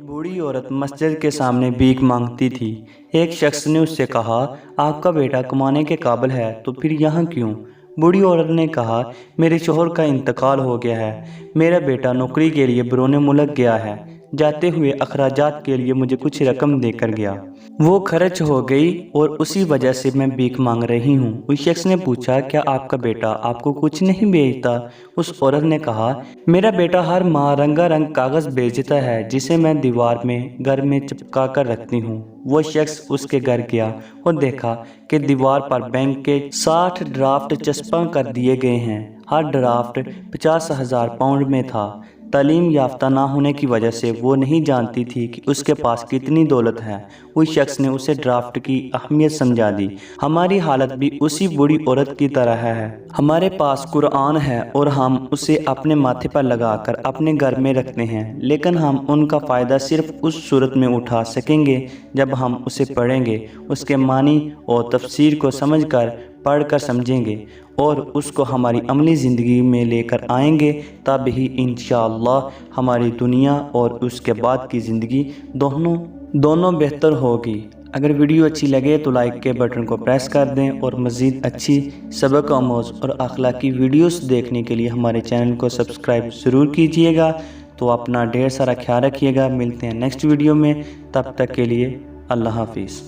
बूढ़ी औरत मस्जिद के सामने भीख मांगती थी। एक शख्स ने उससे कहा, आपका बेटा कमाने के काबिल है तो फिर यहाँ क्यों? बूढ़ी औरत ने कहा, मेरे शोहर का इंतकाल हो गया है। मेरा बेटा नौकरी के लिए बैरून मुल्क गया है। जाते हुए अखराजात के लिए मुझे कुछ रकम देकर गया। वो खर्च हो गई और उसी वजह से मैं भीख मांग रही हूँ। उस शख्स ने पूछा, क्या आपका बेटा आपको कुछ नहीं भेजता? उस औरत ने कहा, मेरा बेटा हर माह रंगारंग कागज भेजता है जिसे मैं दीवार में घर में चिपका कर रखती हूँ। वो शख्स उसके घर गया और देखा कि दीवार पर बैंक के 60 ड्राफ्ट चस्पा कर दिए गए हैं। हर ड्राफ्ट 50,000 पाउंड में था। तालीम याफ्ता ना होने की वजह से वो नहीं जानती थी कि उसके पास कितनी दौलत है। उस शख्स ने उसे ड्राफ्ट की अहमियत समझा दी। हमारी हालत भी उसी बूढ़ी औरत की तरह है। हमारे पास कुरान है और हम उसे अपने माथे पर लगाकर अपने घर में रखते हैं, लेकिन हम उनका फ़ायदा सिर्फ उस सूरत में उठा सकेंगे जब हम उसे पढ़ेंगे, उसके मानी और तफसीर को समझकर पढ़कर समझेंगे और उसको हमारी अमली ज़िंदगी में लेकर आएंगे। तब ही इंशाअल्लाह हमारी दुनिया और उसके बाद की ज़िंदगी दोनों बेहतर होगी। अगर वीडियो अच्छी लगे तो लाइक के बटन को प्रेस कर दें और मज़ीद अच्छी सबक आमोज़ और अखलाकी वीडियोस देखने के लिए हमारे चैनल को सब्सक्राइब ज़रूर कीजिएगा। तो अपना ढेर सारा ख्याल रखिएगा। मिलते हैं नेक्स्ट वीडियो में, तब तक के लिए अल्लाह हाफिज़।